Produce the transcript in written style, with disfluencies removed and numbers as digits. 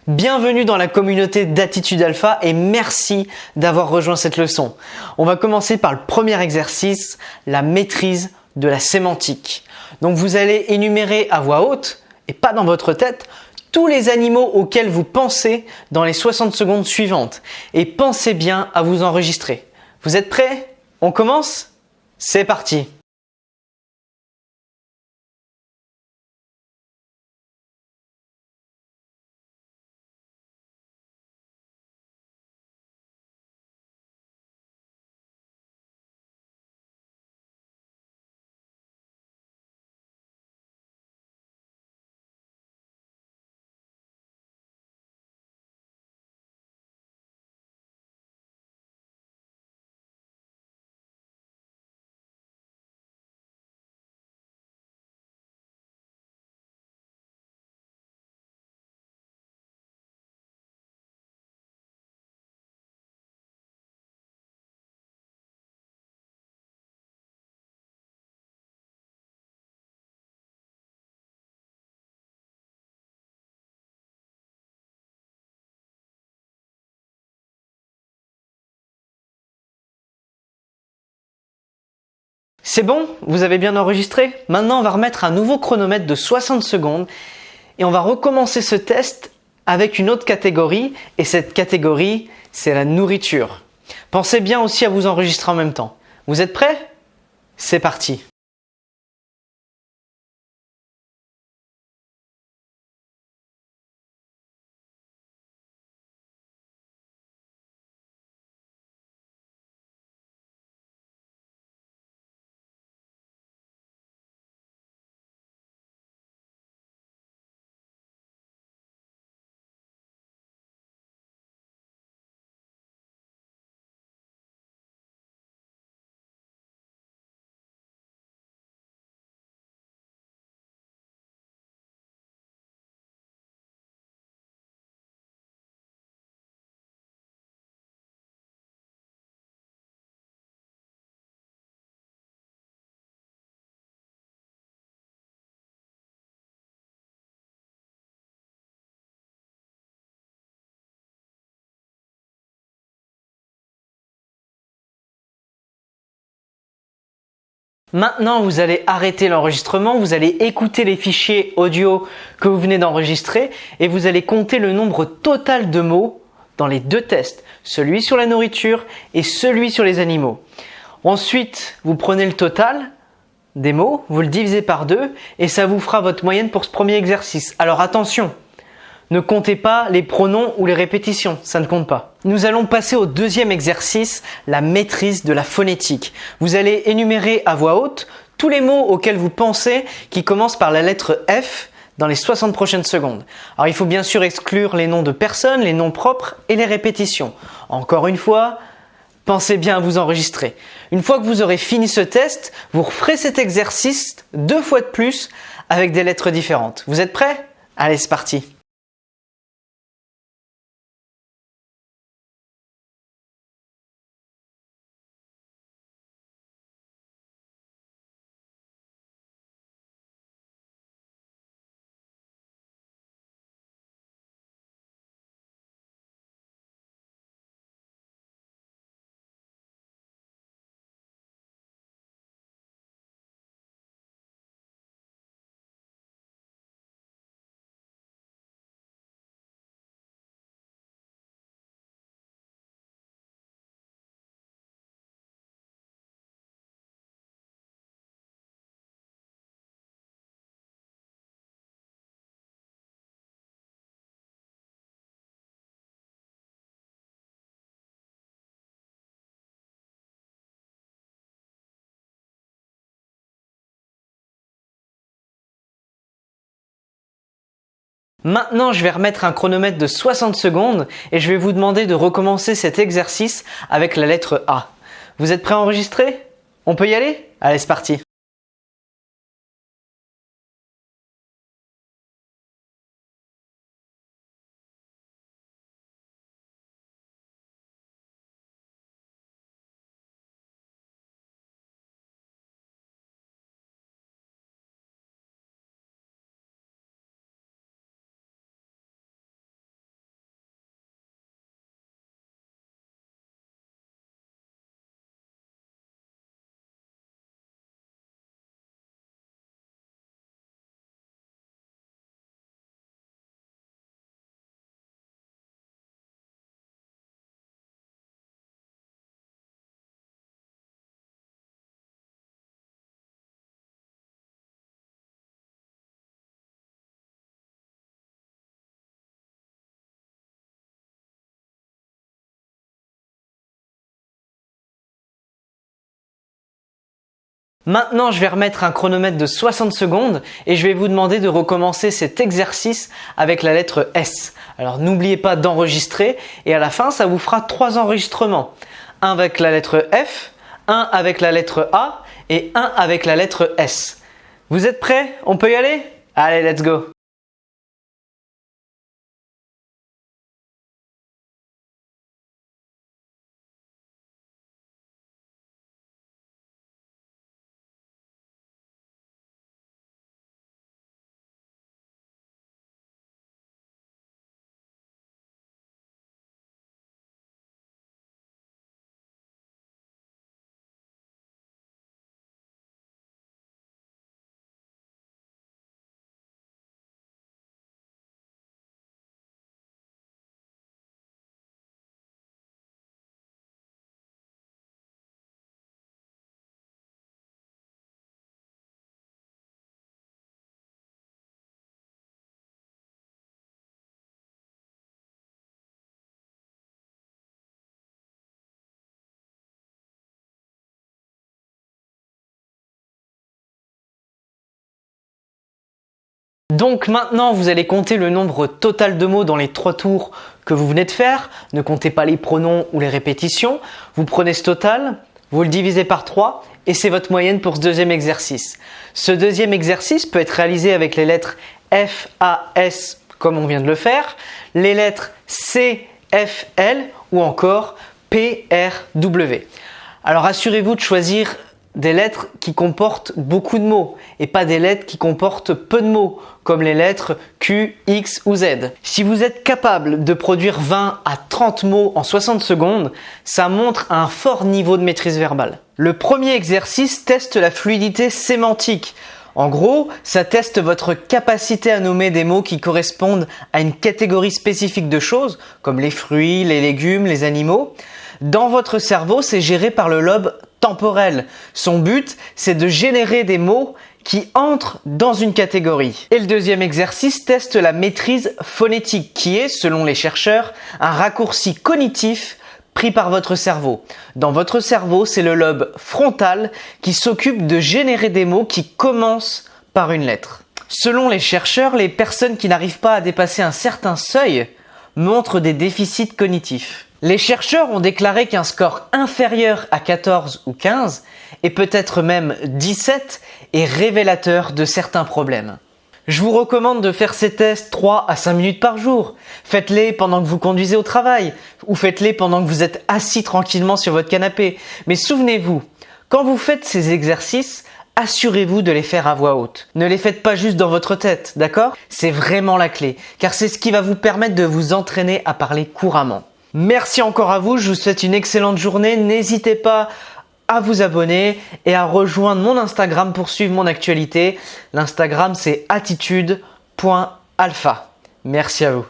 Bienvenue dans la communauté d'Attitude Alpha et merci d'avoir rejoint cette leçon. On va commencer par le premier exercice, la maîtrise de la sémantique. Donc vous allez énumérer à voix haute et pas dans votre tête tous les animaux auxquels vous pensez dans les 60 secondes suivantes et pensez bien à vous enregistrer. Vous êtes prêts? On commence? C'est parti! C'est bon? Vous avez bien enregistré? Maintenant, on va remettre un nouveau chronomètre de 60 secondes et on va recommencer ce test avec une autre catégorie et cette catégorie, c'est la nourriture. Pensez bien aussi à vous enregistrer en même temps. Vous êtes prêts? C'est parti! Maintenant, vous allez arrêter l'enregistrement, vous allez écouter les fichiers audio que vous venez d'enregistrer et vous allez compter le nombre total de mots dans les deux tests, celui sur la nourriture et celui sur les animaux. Ensuite, vous prenez le total des mots, vous le divisez par 2 et ça vous fera votre moyenne pour ce premier exercice. Alors attention! Ne comptez pas les pronoms ou les répétitions, ça ne compte pas. Nous allons passer au deuxième exercice, la maîtrise de la phonétique. Vous allez énumérer à voix haute tous les mots auxquels vous pensez qui commencent par la lettre F dans les 60 prochaines secondes. Alors il faut bien sûr exclure les noms de personnes, les noms propres et les répétitions. Encore une fois, pensez bien à vous enregistrer. Une fois que vous aurez fini ce test, vous referez cet exercice 2 fois de plus avec des lettres différentes. Vous êtes prêts? Allez, c'est parti! Maintenant, je vais remettre un chronomètre de 60 secondes et je vais vous demander de recommencer cet exercice avec la lettre A. Vous êtes prêts à enregistrer? On peut y aller? Allez, c'est parti! Maintenant, je vais remettre un chronomètre de 60 secondes et je vais vous demander de recommencer cet exercice avec la lettre S. Alors n'oubliez pas d'enregistrer et à la fin, ça vous fera 3 enregistrements. Un avec la lettre F, un avec la lettre A et un avec la lettre S. Vous êtes prêts? On peut y aller? Allez, let's go! Donc maintenant, vous allez compter le nombre total de mots dans les 3 tours que vous venez de faire. Ne comptez pas les pronoms ou les répétitions. Vous prenez ce total, vous le divisez par 3 et c'est votre moyenne pour ce deuxième exercice. Ce deuxième exercice peut être réalisé avec les lettres F, A, S comme on vient de le faire, les lettres C, F, L ou encore P, R, W. Alors assurez-vous de choisir des lettres qui comportent beaucoup de mots et pas des lettres qui comportent peu de mots comme les lettres Q, X ou Z. Si vous êtes capable de produire 20 à 30 mots en 60 secondes, ça montre un fort niveau de maîtrise verbale. Le premier exercice teste la fluidité sémantique. En gros, ça teste votre capacité à nommer des mots qui correspondent à une catégorie spécifique de choses, comme les fruits, les légumes, les animaux. Dans votre cerveau, c'est géré par le lobe temporel. Son but, c'est de générer des mots qui entrent dans une catégorie. Et le deuxième exercice teste la maîtrise phonétique, qui est, selon les chercheurs, un raccourci cognitif pris par votre cerveau. Dans votre cerveau, c'est le lobe frontal qui s'occupe de générer des mots qui commencent par une lettre. Selon les chercheurs, les personnes qui n'arrivent pas à dépasser un certain seuil montrent des déficits cognitifs. Les chercheurs ont déclaré qu'un score inférieur à 14 ou 15, et peut-être même 17, est révélateur de certains problèmes. Je vous recommande de faire ces tests 3 à 5 minutes par jour. Faites-les pendant que vous conduisez au travail ou faites-les pendant que vous êtes assis tranquillement sur votre canapé. Mais souvenez-vous, quand vous faites ces exercices, assurez-vous de les faire à voix haute. Ne les faites pas juste dans votre tête, d'accord? C'est vraiment la clé, car c'est ce qui va vous permettre de vous entraîner à parler couramment. Merci encore à vous, je vous souhaite une excellente journée. N'hésitez pas à vous abonner et à rejoindre mon Instagram pour suivre mon actualité. L'Instagram c'est attitude.alpha. Merci à vous.